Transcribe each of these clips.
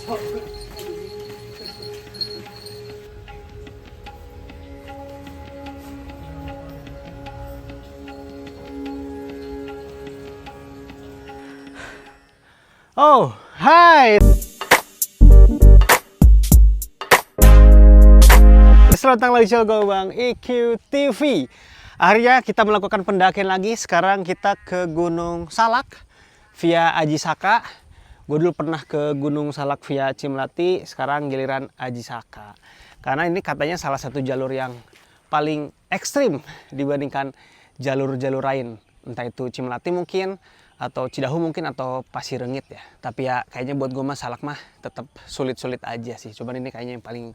Oh, hai. Selamat datang lagi di channel gue Bang IQ TV. Akhirnya kita melakukan pendakian lagi. Sekarang kita ke Gunung Salak via Aji Saka. Gue dulu pernah ke Gunung Salak via Cimlati. Sekarang giliran Aji Saka. Karena ini katanya salah satu jalur yang paling ekstrim dibandingkan jalur-jalur lain. Entah itu Cimlati mungkin, atau Cidahu mungkin, atau Pasirengit ya. Tapi ya kayaknya buat gue mah Salak mah tetap sulit-sulit aja sih. Cuman ini kayaknya yang paling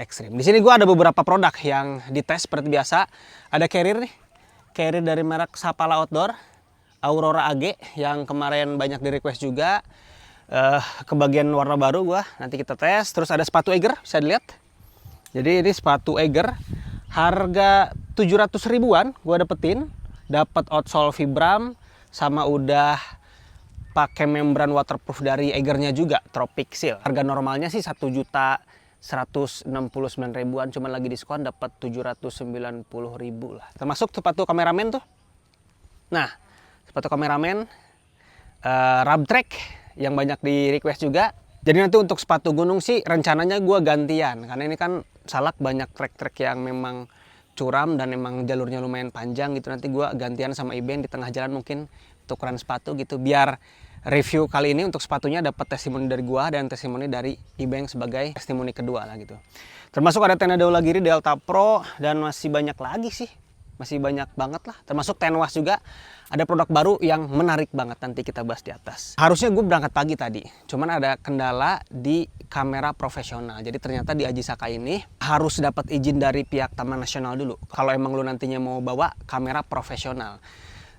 ekstrim. Di sini gue ada beberapa produk yang dites seperti biasa. Ada carrier nih, carrier dari merek Sapala Outdoor, Aurora AG yang kemarin banyak di request juga. Kebagian warna baru gue nanti kita tes. Terus ada sepatu Eiger, bisa dilihat. Jadi ini sepatu Eiger, harga 700 ribuan gue dapetin. Dapat outsole Vibram, sama udah pakai membran waterproof dari Eigernya juga, Tropic Seal. Harga normalnya sih 1.169.000, cuman lagi diskon dapat 790.000 lah. Termasuk sepatu kameramen tuh. Nah, sepatu kameramen Rabtrek yang banyak di request juga. Jadi nanti untuk sepatu gunung sih rencananya gue gantian, karena ini kan Salak banyak trek-trek yang memang curam dan emang jalurnya lumayan panjang gitu. Nanti gue gantian sama Iben di tengah jalan mungkin tukeran sepatu gitu, biar review kali ini untuk sepatunya dapat testimoni dari gue dan testimoni dari Iben sebagai testimoni kedua lah gitu. Termasuk ada tenda Daula Giri Delta Pro dan masih banyak lagi sih, masih banyak banget lah. Termasuk Tenwas juga ada produk baru yang menarik banget, nanti kita bahas di atas. Harusnya gue berangkat pagi tadi, cuman ada kendala di kamera profesional. Jadi ternyata di Aji Saka ini harus dapat izin dari pihak Taman Nasional dulu kalau emang lu nantinya mau bawa kamera profesional.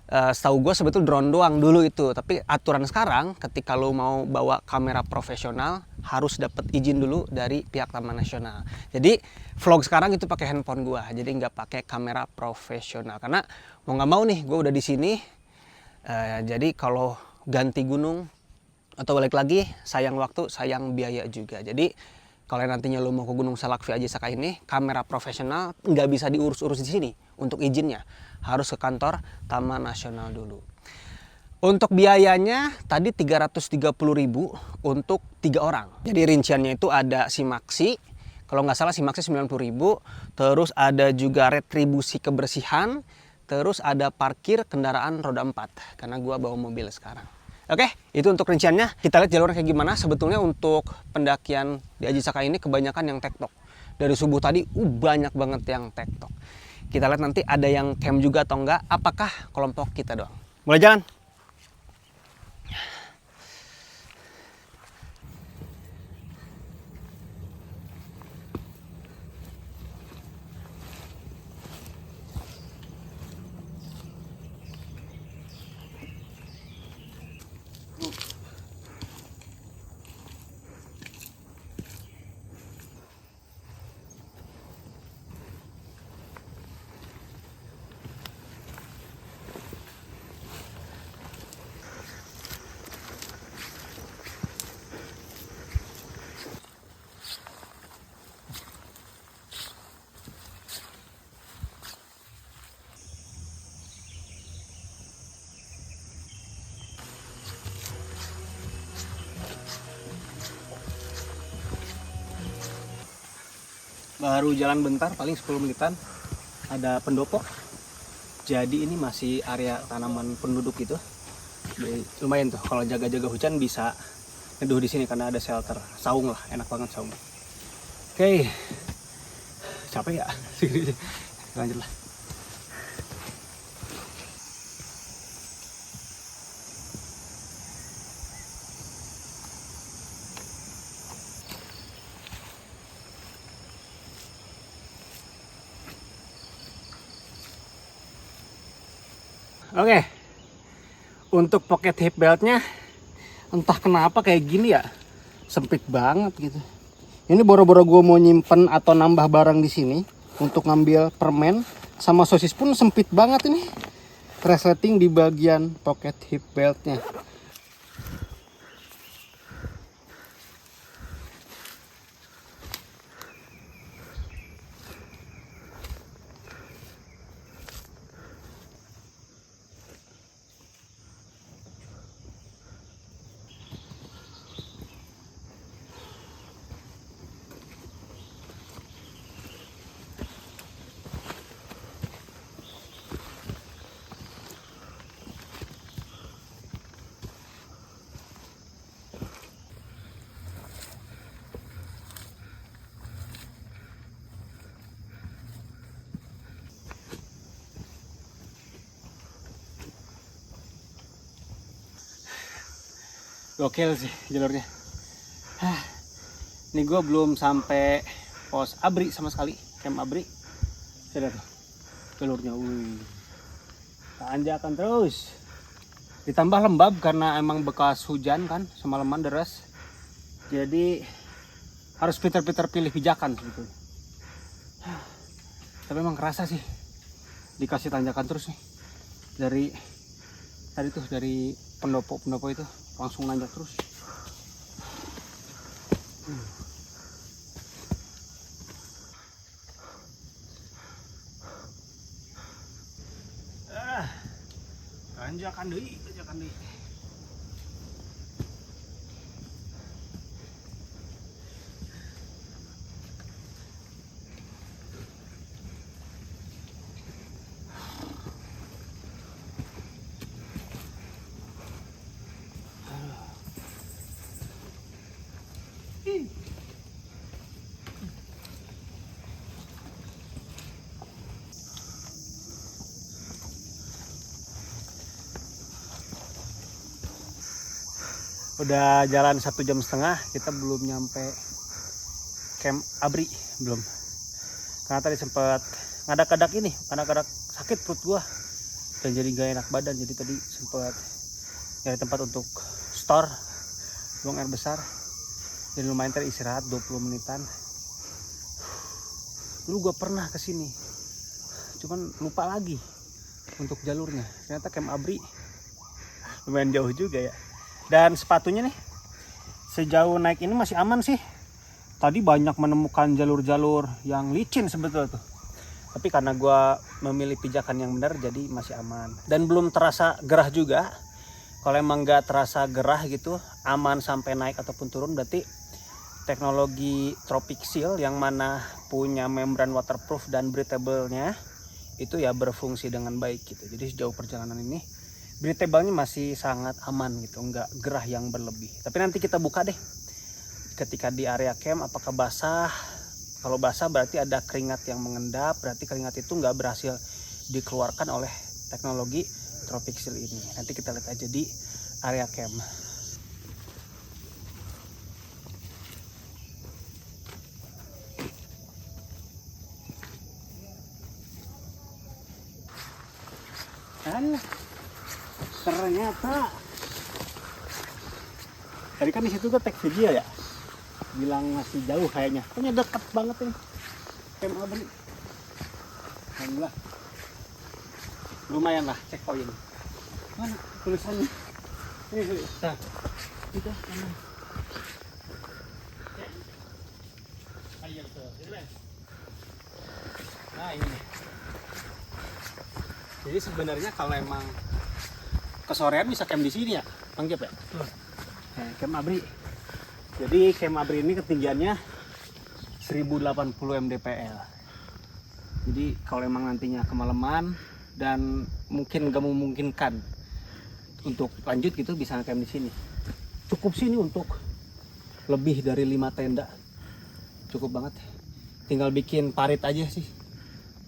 Setahu gue sebetulnya drone doang dulu itu, tapi aturan sekarang ketika lu mau bawa kamera profesional harus dapat izin dulu dari pihak Taman Nasional. Jadi vlog sekarang itu pakai handphone gue, jadi nggak pakai kamera profesional karena mau nggak mau nih gue udah di sini. Jadi kalau ganti gunung atau balik lagi sayang waktu, sayang biaya juga. Jadi kalau nantinya lu mau ke Gunung Salak via Aji Saka ini, kamera profesional nggak bisa diurus-urus di sini untuk izinnya, harus ke kantor Taman Nasional dulu. Untuk biayanya tadi 330.000 untuk 3 orang. Jadi rinciannya itu ada simaksi, kalau nggak salah simaksi 90.000, terus ada juga retribusi kebersihan, terus ada parkir kendaraan roda 4 karena gua bawa mobil sekarang. Oke, itu untuk rinciannya. Kita lihat jalurnya kayak gimana. Sebetulnya untuk pendakian di Aji Saka ini kebanyakan yang tektok. Dari subuh tadi banyak banget yang tektok. Kita lihat nanti ada yang camp juga atau enggak. Apakah kelompok kita doang. Mulai jalan. Baru jalan bentar, paling 10 menitan ada pendopo. Jadi ini masih area tanaman penduduk gitu. Jadi, lumayan tuh kalau jaga-jaga hujan bisa neduh di sini karena ada shelter. Saung lah, enak banget saung. Oke. Capek ya? Lanjut lah. Oke, untuk pocket hip beltnya entah kenapa kayak gini ya, sempit banget gitu. Ini boro-boro gue mau nyimpen atau nambah barang di sini untuk ngambil permen sama sosis pun sempit banget ini. Resleting di bagian pocket hip beltnya. Gokil sih jalurnya. Ini gue belum sampai pos Abri sama sekali, camp Abri. Lihat tuh jalurnya, tanjakan terus. Ditambah lembab karena emang bekas hujan kan, semalaman deras. Jadi harus pintar-pintar pilih pijakan sebetulnya. Tapi emang kerasa sih, dikasih tanjakan terus nih. Dari tadi tuh, dari pendopo itu langsung nanjak terus. Tanjakan deui. Udah jalan 1,5 jam, kita belum nyampe camp Abri, belum. Karena tadi sempat ngadak-ngadak sakit perut gua dan jadi gak enak badan, jadi tadi sempat nyari tempat untuk store, buang air besar. Jadi lumayan tadi istirahat 20 menitan. Dulu gua pernah kesini, cuman lupa lagi untuk jalurnya. Ternyata camp Abri lumayan jauh juga ya. Dan sepatunya nih, sejauh naik ini masih aman sih. Tadi banyak menemukan jalur-jalur yang licin sebetulnya tuh. Tapi karena gue memilih pijakan yang benar, jadi masih aman. Dan belum terasa gerah juga. Kalau emang gak terasa gerah gitu, aman sampai naik ataupun turun, berarti teknologi Tropic Seal yang mana punya membran waterproof dan breathable-nya itu ya berfungsi dengan baik gitu. Jadi sejauh perjalanan ini breathable-nya masih sangat aman gitu, nggak gerah yang berlebih. Tapi nanti kita buka deh ketika di area camp apakah basah. Kalau basah berarti ada keringat yang mengendap, berarti keringat itu nggak berhasil dikeluarkan oleh teknologi Tropic Seal ini. Nanti kita lihat aja di area camp. Ternyata tadi kan di situ gue tag video ya, bilang masih jauh kayaknya, ternyata dekat banget nih camp Abri. Alhamdulillah lumayan lah checkpoint. Mana tulisannya? Ini nah, itu mana? Nah ini. Jadi sebenarnya kalau emang kesorean bisa camp di sini ya, Bang Jep ya? Camp Abri. Jadi camp Abri ini ketinggiannya 1080 mdpl. Jadi kalau emang nantinya kemalaman dan mungkin gak memungkinkan untuk lanjut gitu, bisa camp di sini. Cukup sini untuk lebih dari 5 tenda. Cukup banget. Tinggal bikin parit aja sih.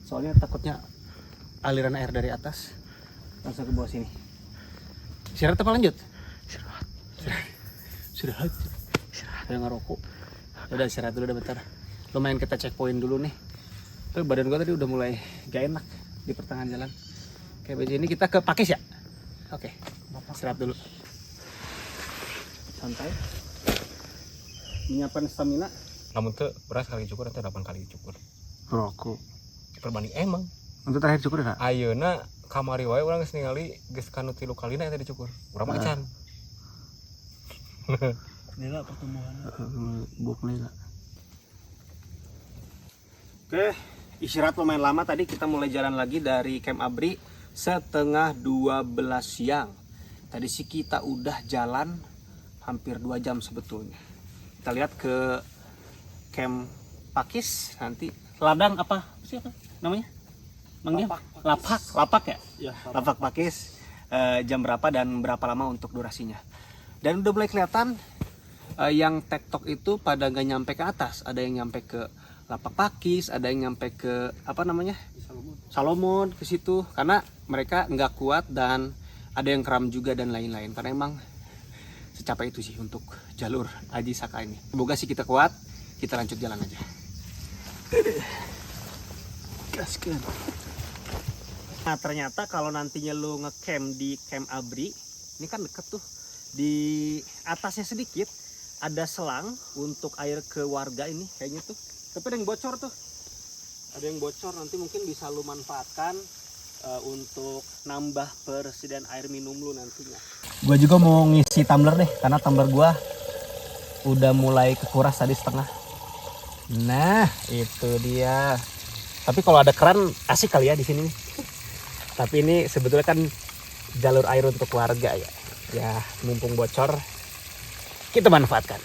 Soalnya takutnya aliran air dari atas langsung ke bawah sini. Istirahat apa lanjut? Istirahat. Udah ngerokok. Udah istirahat dulu, udah bentar. Lumayan kita checkpoint dulu nih. Tapi badan gua tadi udah mulai gak enak di pertengahan jalan. Kayak baju ini kita ke Pakis ya? Oke. Istirahat dulu. Santai. Menyiapkan stamina. Namun tuh beras kali cukur atau 8 kali cukur. Rokok. Perbanding emang. Untuk terakhir cukur ya? Ayeuna kamari wae urang geus ningali geus kanu 3 kalina eta dicukur. Urang macan. Nila pertumbuhan. Buk nila. Oke, istirahat lumayan lama tadi, kita mulai jalan lagi dari camp Abri setengah 12 siang. Tadi sih kita udah jalan hampir 2 jam sebetulnya. Kita lihat ke camp Pakis, nanti ladang apa sih namanya? Lapak ya? Ya, lapak Pakis. Jam berapa dan berapa lama untuk durasinya. Dan udah mulai kelihatan yang tektok itu pada gak nyampe ke atas. Ada yang nyampe ke lapak Pakis, ada yang nyampe ke apa namanya? Salomon ke situ. Karena mereka nggak kuat dan ada yang kram juga dan lain-lain. Karena emang secapek itu sih untuk jalur Aji Saka ini. Semoga sih kita kuat, kita lanjut jalan aja. Gaskan. Nah ternyata kalau nantinya lu ngecamp di Camp Abri, ini kan deket tuh, di atasnya sedikit ada selang untuk air ke warga ini kayaknya tuh. Tapi ada yang bocor tuh, ada yang bocor, nanti mungkin bisa lu manfaatkan untuk nambah persediaan air minum lu nantinya. Gua juga mau ngisi tumbler nih, karena tumbler gua udah mulai kekuras tadi setengah. Nah itu dia. Tapi kalau ada keran asik kali ya di sini. Tapi ini sebetulnya kan jalur air untuk warga ya. Ya mumpung bocor, kita manfaatkan.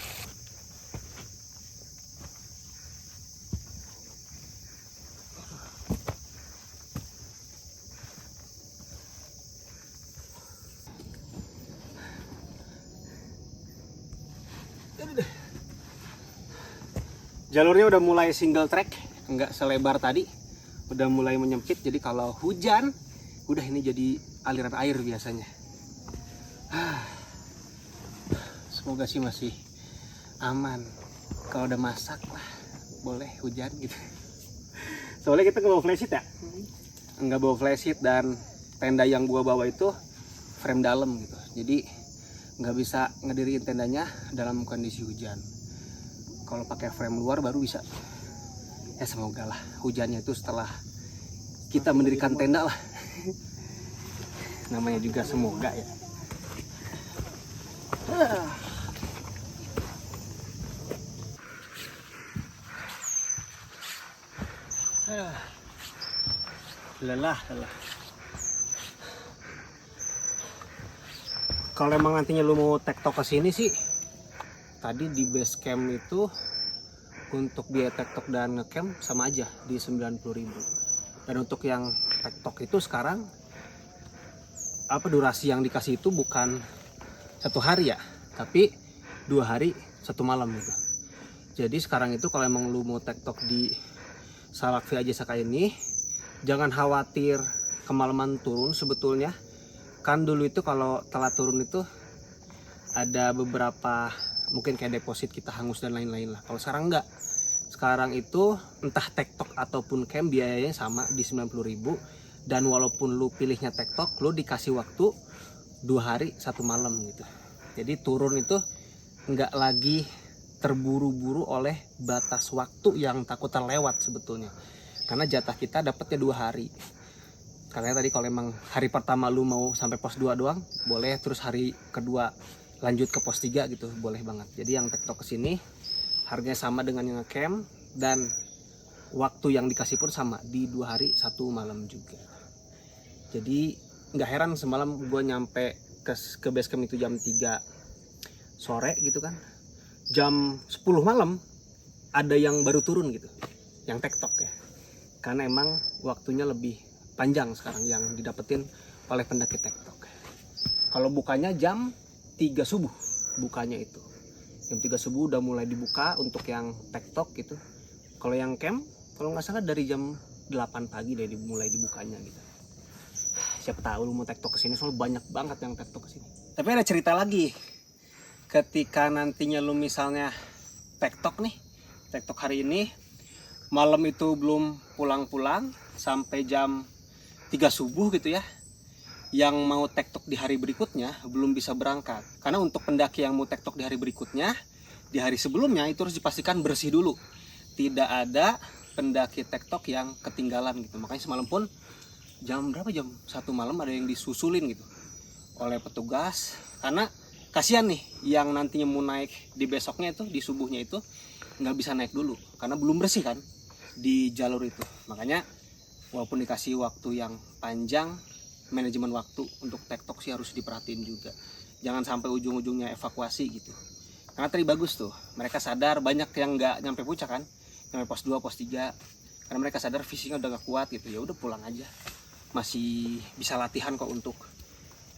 Jalurnya udah mulai single track, nggak selebar tadi, udah mulai menyempit. Jadi kalau hujan, udah ini jadi aliran air biasanya. Semoga sih masih aman. Kalau udah masak lah, boleh hujan gitu. Soalnya kita nggak bawa flashlight ya, nggak bawa flashlight, dan tenda yang gua bawa itu frame dalam gitu. Jadi nggak bisa ngediriin tendanya dalam kondisi hujan. Kalau pakai frame luar baru bisa. Ya semoga lah hujannya itu setelah kita mendirikan tenda lah. Namanya juga semoga ya. Lelah. Kalau emang nantinya lu mau tektok ke sini sih, tadi di base camp itu untuk biaya tektok dan ngecamp sama aja di 90.000. Dan untuk yang tektok itu sekarang durasi yang dikasih itu bukan 1 hari ya, tapi 2 hari 1 malam gitu. Jadi sekarang itu kalau emang lu mau tektok di Salak via Aji Saka ini, jangan khawatir kemalaman turun. Sebetulnya kan dulu itu kalau telat turun itu ada beberapa mungkin kayak deposit kita hangus dan lain-lain lah. Kalau sekarang enggak. Sekarang itu entah tektok ataupun camp biayanya sama di 90.000, dan walaupun lu pilihnya tektok, lu dikasih waktu 2 hari 1 malam gitu. Jadi turun itu enggak lagi terburu-buru oleh batas waktu yang takut terlewat sebetulnya. Karena jatah kita dapatnya 2 hari. Karena tadi kalau emang hari pertama lu mau sampai pos 2 doang, boleh, terus hari kedua lanjut ke pos 3 gitu, boleh banget. Jadi yang tektok kesini harganya sama dengan yang ngecamp, dan waktu yang dikasih pun sama di 2 hari 1 malam juga. Jadi nggak heran semalam gue nyampe ke base camp itu jam 3 sore gitu kan, jam 10 malam ada yang baru turun gitu, yang tektok ya. Karena emang waktunya lebih panjang sekarang yang didapetin oleh pendaki tektok. Kalau bukanya jam 3 subuh, bukanya itu jam 3 subuh udah mulai dibuka untuk yang tektok gitu. Kalau yang camp kalau nggak salah dari jam 8 pagi deh mulai dibukanya gitu. Siapa tahu lu mau tektok kesini, soalnya banyak banget yang tektok kesini. Tapi ada cerita lagi, ketika nantinya lu misalnya tektok nih, tektok hari ini malam itu belum pulang-pulang sampai jam 3 subuh gitu ya, yang mau tektok di hari berikutnya belum bisa berangkat. Karena untuk pendaki yang mau tektok di hari berikutnya, di hari sebelumnya itu harus dipastikan bersih dulu, tidak ada pendaki tektok yang ketinggalan gitu. Makanya semalam pun jam berapa, jam 1 malam ada yang disusulin gitu oleh petugas, karena kasihan nih yang nantinya mau naik di besoknya itu, di subuhnya itu nggak bisa naik dulu karena belum bersih kan di jalur itu. Makanya walaupun dikasih waktu yang panjang, manajemen waktu untuk tektok sih harus diperhatiin juga. Jangan sampai ujung-ujungnya evakuasi gitu. Karena tadi bagus tuh, mereka sadar, banyak yang nggak nyampe puncak kan, nyampe pos 2, pos 3. Karena mereka sadar fisiknya udah gak kuat gitu, ya udah pulang aja. Masih bisa latihan kok untuk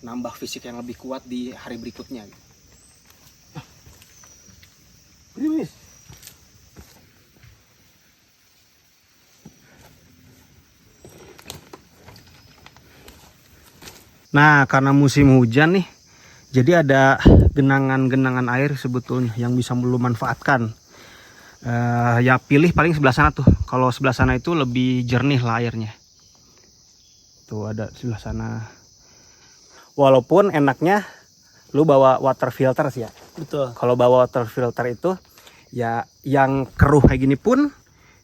nambah fisik yang lebih kuat di hari berikutnya gitu. Nah, karena musim hujan nih, Jadi ada genangan-genangan air sebetulnya yang bisa lu manfaatkan. Ya pilih paling sebelah sana tuh. Kalau sebelah sana itu lebih jernih lah airnya. Tuh ada sebelah sana. Walaupun enaknya lu bawa water filter sih ya. Betul. Kalau bawa water filter itu ya yang keruh kayak gini pun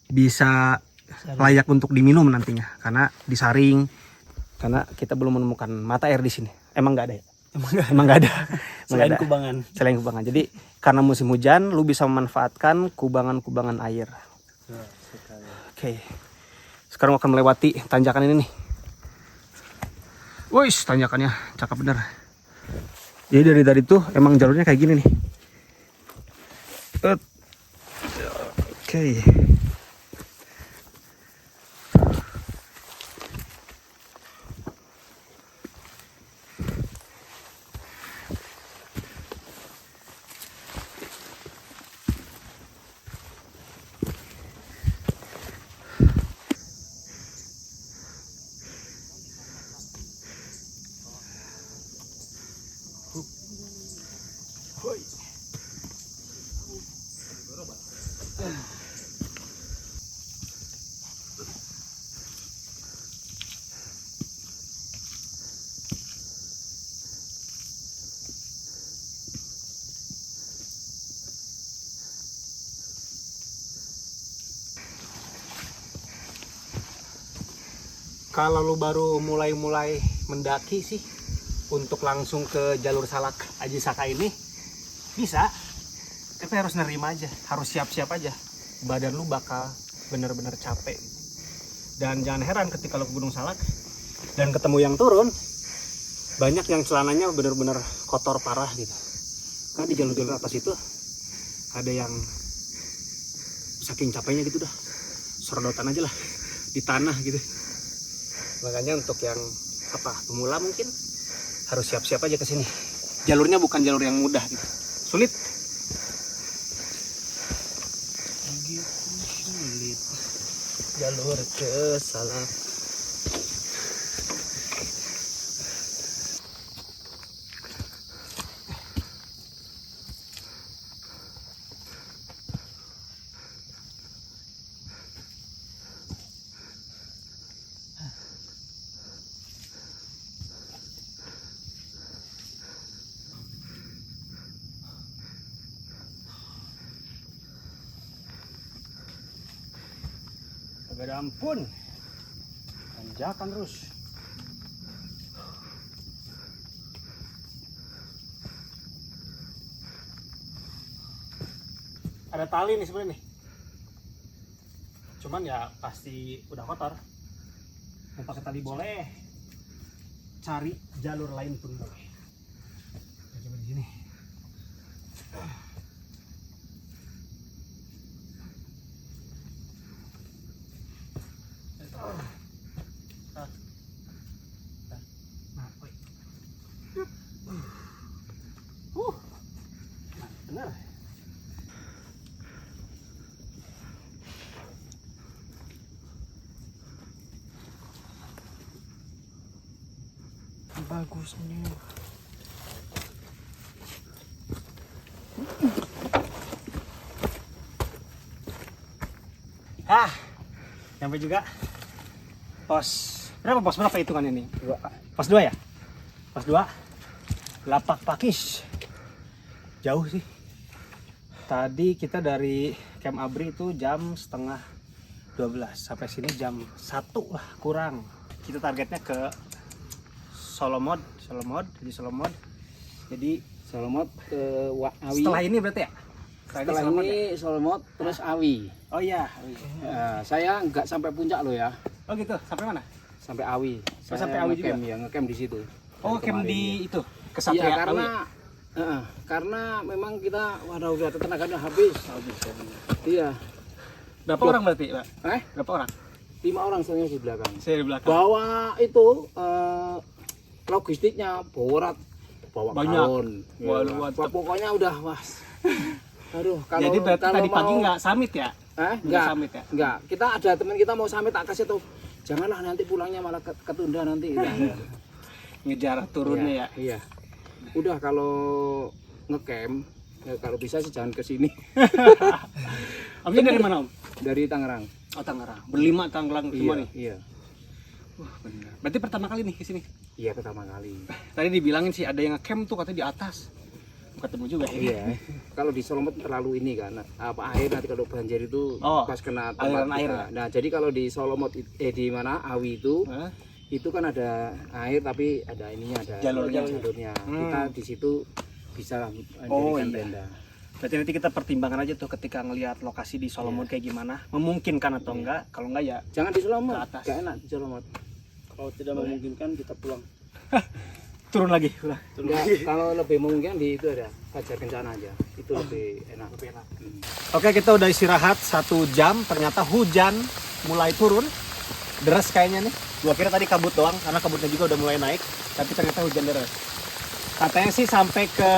bisa layak untuk diminum nantinya karena disaring. Karena kita belum menemukan mata air di sini. Emang nggak ada ya? Emang nggak ada. Selain Nggak ada. kubangan. Selain kubangan. Jadi karena musim hujan, lu bisa memanfaatkan kubangan-kubangan air. Oke. Sekarang akan melewati tanjakan ini nih. Wih, tanjakannya cakep bener. Jadi dari tadi tuh emang jalurnya kayak gini nih. Oke. Kalau lu baru mulai mendaki sih untuk langsung ke jalur Salak Aji Saka ini bisa, tapi harus nerima aja, harus siap-siap aja. Badan lu bakal bener-bener capek. Dan jangan heran ketika lu ke Gunung Salak dan ketemu yang turun, banyak yang celananya bener-bener kotor parah gitu. Karena di jalur-jalur atas itu ada yang saking capeknya gitu dah, serodotan aja lah di tanah gitu. Makanya untuk yang pemula mungkin harus siap-siap aja ke sini. Jalurnya bukan jalur yang mudah gitu. Sulit. Sulit. Jalur ke Salak. Gak ada ampun, tanjakan terus. Ada tali nih sebenarnya nih, cuman ya pasti udah kotor. Mau pakai tali boleh, cari jalur lain pun boleh. Coba di sini. Benar. Bagusnya. Sampai juga pos berapa hitungannya nih? Pos 2 ya? Pos 2 Lapak Pakis. Jauh sih. Tadi kita dari Camp Abri itu jam setengah 12 sampai sini jam 1 lah kurang. Kita targetnya ke Solomod. Jadi Solomod ke Awi. setelah ini berarti ya? Setelah ini Solomod terus Awi. Oh iya, Awi. Saya nggak sampai puncak loh ya. Oh gitu, sampai mana? Sampai Awi. Oh, sampai Awi juga? Ya, ngecamp di situ. Oh, Dari camp kemarin, di ya. itu, Kesatria Iya, Awi. karena memang kita udah tenaganya habis. Iya. Berapa orang berarti, Pak? Berapa orang? 5 orang saya di belakang. Saya di belakang. Bawa itu logistiknya berat, bawa Banyak. galon. Waduh, Ya, mantap. pokoknya udah mas. Aduh, Jadi berarti tadi mau, pagi nggak summit ya? enggak, summit ya? enggak. Kita ada teman kita mau summit, tak kasih tuh. Janganlah nanti pulangnya malah ketunda nanti. Ya. Ngejar turunnya ya. Iya. Udah kalau ngecamp ya kalau bisa sih jangan ke sini. Omnya dari mana Om? Dari Tangerang. Oh Tangerang. Berlima Tangerang semua nih. Iya. Wah benar. Berarti pertama kali nih ke sini. Iya pertama kali. Tadi dibilangin sih ada yang ngecamp tuh katanya di atas. Ketemu juga ya. Iya. Kalau di Solomot terlalu ini kan apa air nanti kalau banjir itu Oh, pas kena aliran tempat air kita. ya? Nah, jadi kalau di Solomot di mana Awi itu Hah? itu kan ada air tapi ada ininya ada Jalurnya. Kita di situ bisa Oh, mendirikan iya. tenda. Berarti nanti kita pertimbangkan aja tuh ketika ngelihat lokasi di Solomon kayak gimana, memungkinkan atau enggak. Kalau enggak ya Jangan di Solomot, Ke atas. gak enak di Solomot. Kalau tidak memungkinkan kita pulang. turun lagi. Udah. Enggak, kalau lebih memungkinkan di itu ada Fajar Kencana aja. Itu lebih enak. Oke, kita udah istirahat 1 jam. Ternyata hujan mulai turun. Deras kayaknya nih. Gua kira tadi kabut doang, karena kabutnya juga udah mulai naik. Tapi ternyata hujan deras. Katanya sih sampai ke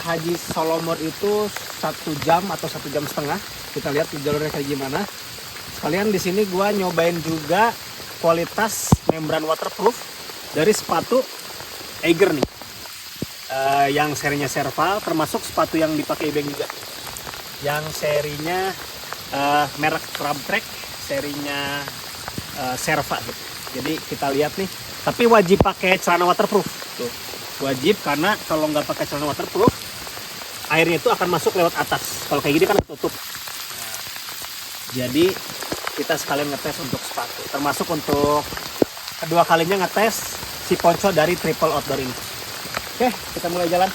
Haji Solomon itu 1 jam atau 1,5 jam. Kita lihat di jalurnya kayak gimana. Sekalian di sini gua nyobain juga kualitas membran waterproof dari sepatu Eiger nih. Yang serinya Serval, termasuk sepatu yang dipakai Ibeng juga. Yang serinya merek Crabtrack, serinya Serva gitu. Jadi kita lihat nih. Tapi wajib pakai celana waterproof. Tuh. Wajib karena kalau nggak pakai celana waterproof, airnya itu akan masuk lewat atas. Kalau kayak gini kan tutup. Nah, jadi kita sekalian ngetes untuk sepatu. Termasuk untuk kedua kalinya ngetes si ponco dari Triple Outdoor ini. Oke, kita mulai jalan.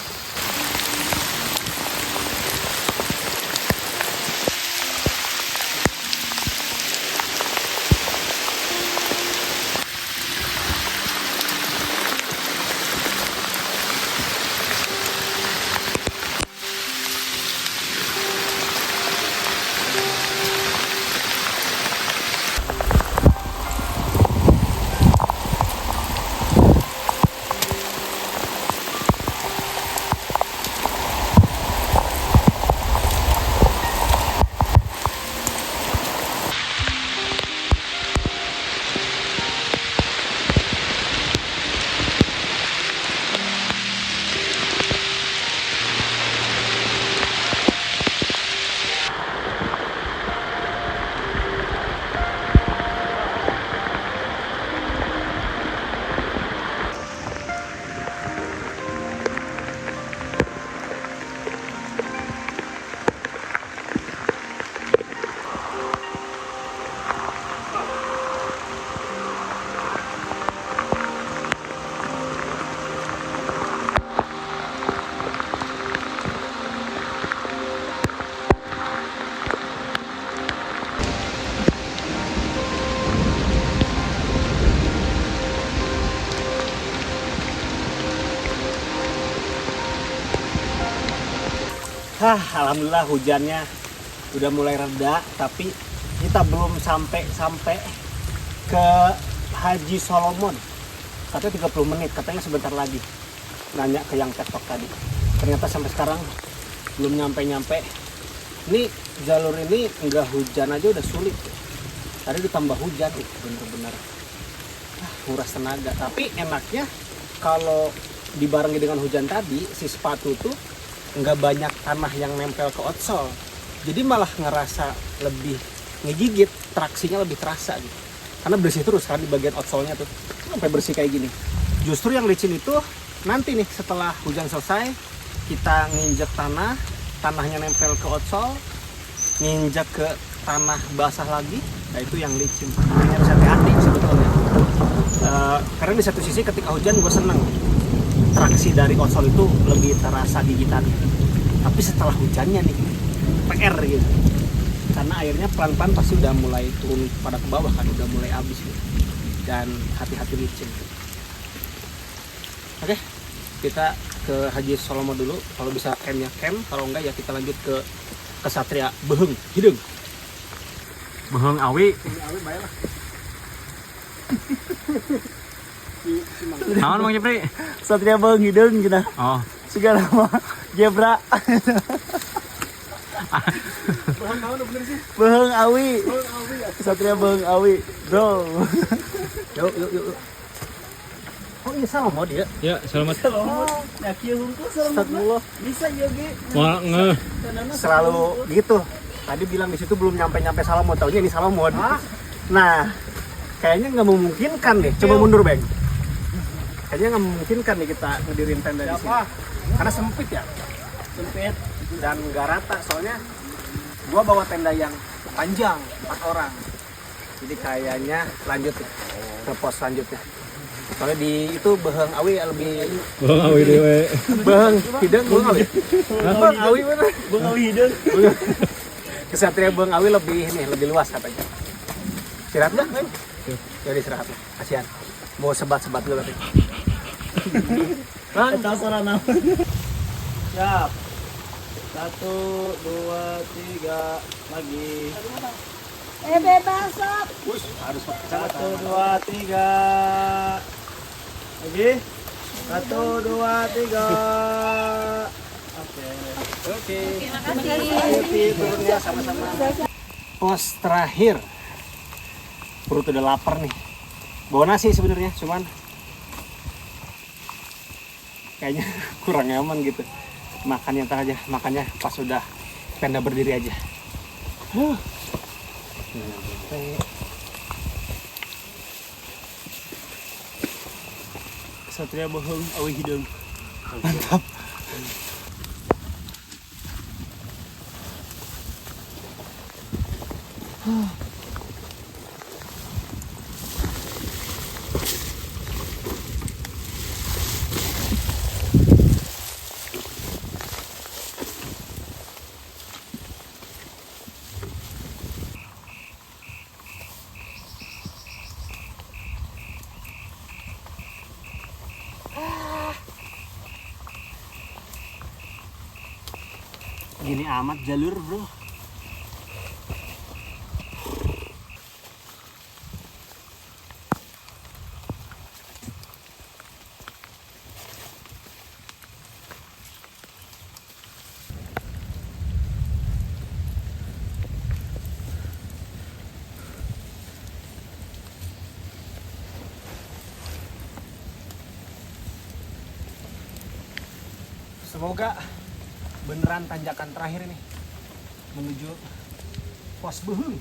Alhamdulillah hujannya udah mulai reda, tapi kita belum sampai ke Haji Solomon. Katanya 30 menit, katanya sebentar lagi. Nanya ke yang TikTok tadi. Ternyata sampai sekarang belum nyampe-nyampe. Ini jalur ini enggak hujan aja udah sulit. Tadi ditambah hujan, bener-bener nguras tenaga. Tapi enaknya kalau dibarengi dengan hujan tadi, si sepatu tuh nggak banyak tanah yang nempel ke outsole, jadi malah ngerasa lebih ngegigit, traksinya lebih terasa gitu, karena bersih terus kan di bagian outsole-nya tuh sampai bersih kayak gini. Justru yang licin itu nanti nih setelah hujan selesai, kita nginjek tanahnya nempel ke outsole, nginjek ke tanah basah lagi, nah itu yang licin. Ini harus hati-hati sebetulnya. Karena di satu sisi ketika hujan gue seneng, traksi dari outsole itu lebih terasa gigitan. Tapi setelah hujannya nih PR gitu, karena airnya pelan-pelan pasti udah mulai turun pada ke bawah kan, udah mulai habis gitu. Dan hati-hati licin gitu. Oke, kita ke Haji Solomon dulu. Kalau bisa campnya camp, kalau enggak ya kita lanjut ke Kesatria Beheng Hideng. Beheng Awi. Awi baiklah. Naon Bang Jepri? Satria Beheng Hideng gitu. Oh. Segala mah Jebra. Beheng Awi. Satria Beheng Awi. Bro. Yuk. Oh iya salah mau dia. Ya, selamat. Ya kieu hungkul astagfirullah. Bisa ya ge. Wah, nge. Selalu gitu. Tadi bilang di situ belum nyampe salah mau, taunya ini salah mau. Nah, kayaknya nggak memungkinkan nih. Coba mundur, Bang. Kayaknya nggak memungkinkan nih kita ngedirin tenda di sini. Karena sempit ya. Sempit dan nggak rata. Soalnya gua bawa tenda yang panjang 4 orang. Jadi kayaknya lanjut ke pos selanjutnya. Soalnya di itu Beheng Awi lebih Bang awi dewe. Beheng Hideung Beheng Awi. Beheng Awi mana? Bang awi hideung. Kesatria Beheng Awi lebih luas katanya. Istirahat nggak, Bang? Jadi istirahat. Kasihan. Mau sebat-sebat dulu katanya. Bang, Eta sarana. Siap. 1 2 3 lagi. Bebas sok. harus 1 2 3. Lagi. 1 2 3. Oke. Ayo turunnya sama-sama. Pos terakhir. Perut udah lapar nih. Bawa nasi sebenarnya, cuman kayaknya kurang nyaman gitu. Makannya ntar aja, makannya pas sudah tenda berdiri aja. Satria Beheng awi hideung. Mantap. Gini amat jalur, bro. Semoga beneran tanjakan terakhir ini menuju pos Beheng.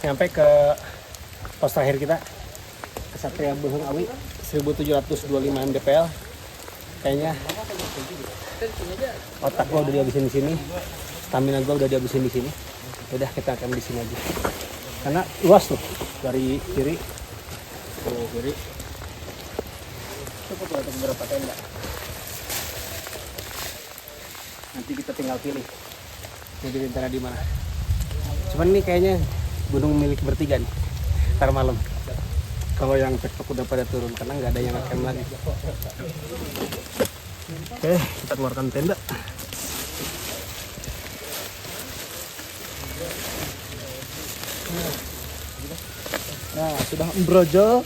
Sampai ke pos terakhir kita, Kesatria Beheng Awi 1725 mdpl. Kayaknya otak gua udah dihabisin di sini, stamina gua udah dihabisin di sini. Udah, kita akan di sini aja. Karena luas tuh dari kiri ke kiri. Cukup untuk beberapa tenda. Nanti kita tinggal pilih mau jadi tenda di mana. Cuman ini kayaknya gunung milik bertiga nih. Ntar malam. Kalau yang TikTok udah pada turun karena nggak ada yang ngecamp lagi. Oke, kita keluarkan tenda. Nah, sudah embrojol.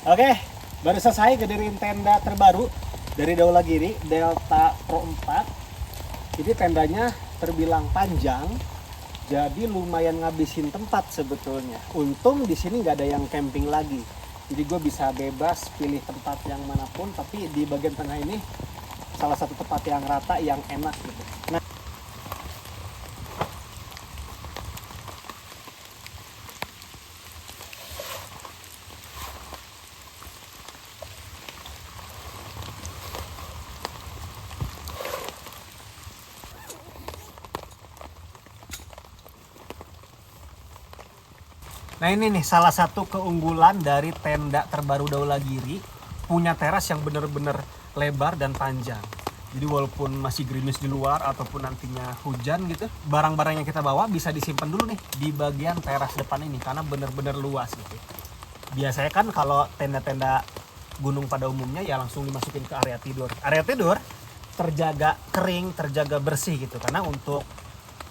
Oke, baru selesai ngedirin tenda terbaru dari Daulagiri Delta Pro 4. Jadi tendanya terbilang panjang, jadi lumayan ngabisin tempat sebetulnya. Untung di sini nggak ada yang camping lagi. Jadi gue bisa bebas pilih tempat yang manapun, tapi di bagian tengah ini salah satu tempat yang rata yang enak gitu. Nah, Nah ini nih salah satu keunggulan dari tenda terbaru Daulagiri, punya teras yang bener-bener lebar dan panjang. Jadi walaupun masih gerimis di luar ataupun nantinya hujan gitu, barang-barang yang kita bawa bisa disimpan dulu nih di bagian teras depan ini karena bener-bener luas gitu. Biasanya kan kalau tenda-tenda gunung pada umumnya ya langsung dimasukin ke area tidur. Area tidur terjaga kering, terjaga bersih gitu karena untuk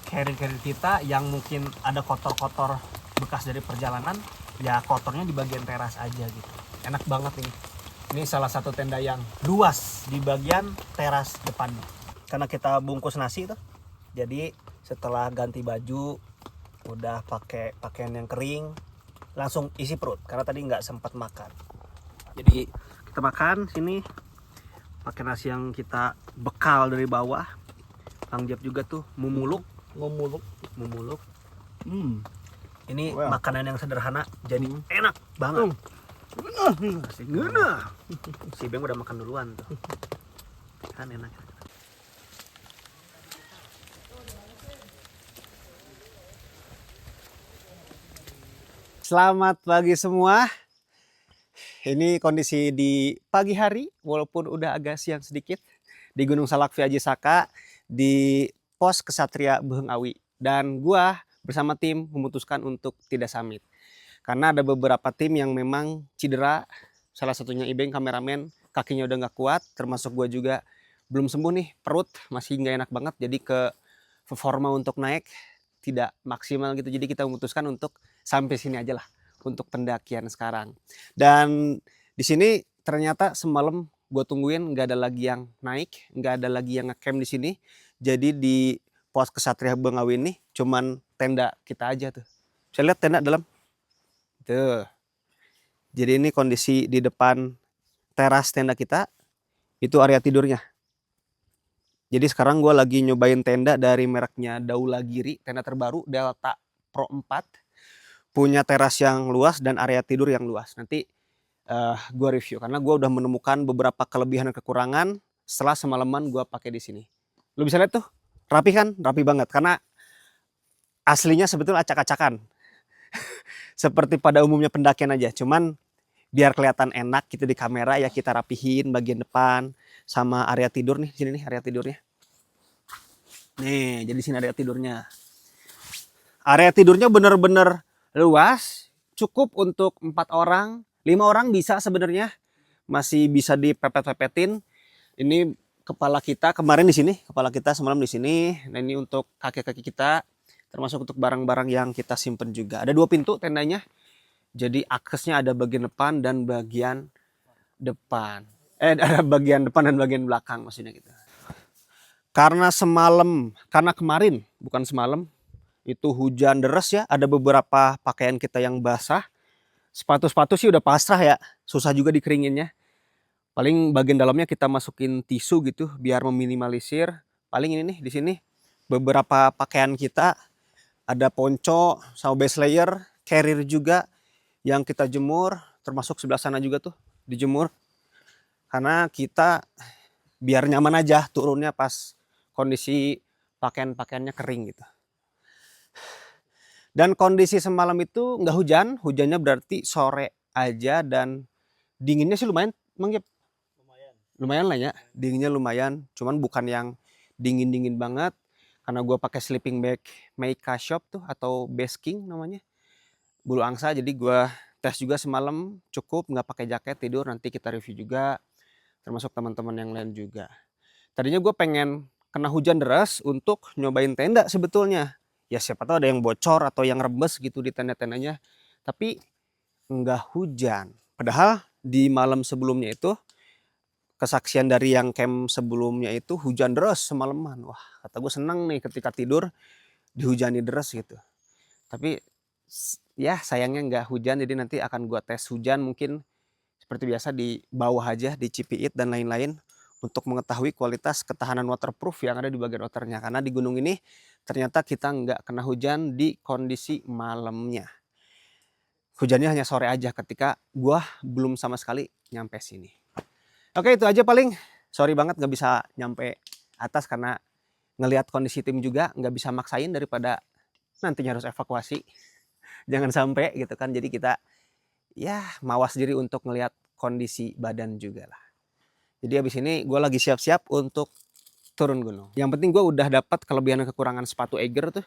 carrier-carrier kita yang mungkin ada kotor-kotor bekas dari perjalanan, ya kotornya di bagian teras aja gitu. Enak banget ini. Ini salah satu tenda yang luas di bagian teras depannya. Karena kita bungkus nasi tuh, jadi setelah ganti baju, udah pakai pakaian yang kering, langsung isi perut. Karena tadi nggak sempat makan. Jadi kita makan sini, pakai nasi yang kita bekal dari bawah. Kang Jeb juga tuh mumuluk. Ini makanan yang sederhana jadi enak banget. Ngena. Si Beng udah makan duluan tuh. Kan enak. Selamat pagi semua. Ini kondisi di pagi hari walaupun udah agak siang sedikit di Gunung Salak Via Aji Saka di pos Kesatria Beuheung Awi, dan gua bersama tim memutuskan untuk tidak summit karena ada beberapa tim yang memang cedera, salah satunya Ibeng kameramen kakinya udah nggak kuat, termasuk gua juga belum sembuh nih, perut masih nggak enak banget, jadi performa untuk naik tidak maksimal gitu, jadi kita memutuskan untuk sampai sini aja lah untuk pendakian sekarang. Dan di sini ternyata semalam gue tungguin nggak ada lagi yang naik, nggak ada lagi yang ngecamp di sini, jadi di pos Kesatria Beuheung Awi ini cuman tenda kita aja tuh. Bisa lihat tenda dalam. Tuh. Jadi ini kondisi di depan teras tenda kita. Itu area tidurnya. Jadi sekarang gue lagi nyobain tenda dari mereknya Daulagiri, tenda terbaru Delta Pro 4. Punya teras yang luas dan area tidur yang luas. Nanti gue review karena gue udah menemukan beberapa kelebihan dan kekurangan setelah semalaman gue pakai di sini. Lu bisa lihat tuh. Rapi kan? Rapi banget karena aslinya sebetulnya acak-acakan. Seperti pada umumnya pendakian aja. Cuman biar kelihatan enak gitu di kamera ya kita rapihin bagian depan sama area tidur nih. Sini nih area tidurnya. Nih, jadi sini area tidurnya. Area tidurnya bener-bener luas. Cukup untuk 4 orang. 5 orang bisa sebenarnya. Masih bisa dipepet-pepetin. Ini kepala kita kemarin di sini, kepala kita semalam di sini. Nah ini untuk kaki-kaki kita, termasuk untuk barang-barang yang kita simpen juga. Ada 2 pintu tendanya, jadi aksesnya ada bagian depan dan bagian depan. Ada bagian depan dan bagian belakang maksudnya gitu. Karena kemarin bukan semalam itu hujan deras ya, ada beberapa pakaian kita yang basah. Sepatu-sepatu sih udah pasrah ya, susah juga dikeringinnya. Paling bagian dalamnya kita masukin tisu gitu biar meminimalisir. Paling ini nih di sini beberapa pakaian kita, ada ponco sama base layer, carrier juga yang kita jemur, termasuk sebelah sana juga tuh dijemur. Karena kita biar nyaman aja turunnya pas kondisi pakaian-pakaiannya kering gitu. Dan kondisi semalam itu nggak hujan, hujannya berarti sore aja dan dinginnya sih lumayan, Mang Jep. Lumayan lah ya, dinginnya lumayan, cuman bukan yang dingin-dingin banget karena gue pakai sleeping bag Meika Shop tuh atau Best King namanya, bulu angsa. Jadi gue tes juga semalam cukup, nggak pakai jaket tidur, nanti kita review juga, termasuk teman-teman yang lain juga. Tadinya gue pengen kena hujan deras untuk nyobain tenda sebetulnya, ya siapa tahu ada yang bocor atau yang rembes gitu di tenda-tendanya, tapi nggak hujan. Padahal di malam sebelumnya itu kesaksian dari yang camp sebelumnya itu hujan deras semalaman. Wah, kata gue senang nih ketika tidur dihujani deras gitu. Tapi ya sayangnya nggak hujan, jadi nanti akan gue tes hujan mungkin seperti biasa di bawah aja, di Cipiit dan lain-lain untuk mengetahui kualitas ketahanan waterproof yang ada di bagian outernya. Karena di gunung ini ternyata kita nggak kena hujan di kondisi malamnya. Hujannya hanya sore aja ketika gua belum sama sekali nyampe sini. Oke, itu aja paling. Sorry banget nggak bisa nyampe atas karena ngelihat kondisi tim juga nggak bisa maksain daripada nantinya harus evakuasi. Jangan sampai gitu kan. Jadi kita ya mawas diri untuk ngelihat kondisi badan juga lah. Jadi habis ini gue lagi siap-siap untuk turun gunung. Yang penting gue udah dapat kelebihan dan kekurangan sepatu Eiger tuh.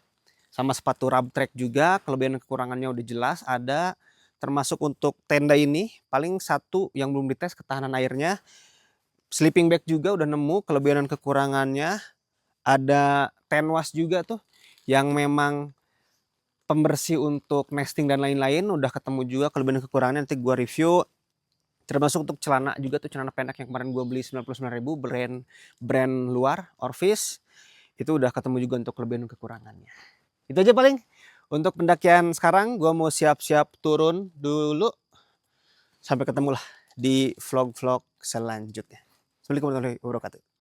Sama sepatu Rub Track juga, kelebihan dan kekurangannya udah jelas ada. Termasuk untuk tenda ini, paling satu yang belum dites ketahanan airnya. Sleeping bag juga udah nemu kelebihan dan kekurangannya. Ada tenwas juga tuh, yang memang pembersih untuk nesting dan lain-lain. Udah ketemu juga kelebihan dan kekurangannya, nanti gue review. Termasuk untuk celana juga tuh, celana pendek yang kemarin gue beli 99.000 brand luar, Orvis. Itu udah ketemu juga untuk kelebihan dan kekurangannya. Itu aja paling untuk pendakian sekarang. Gue mau siap-siap turun dulu. Sampai ketemu lah di vlog-vlog selanjutnya. Assalamualaikum warahmatullahi wabarakatuh.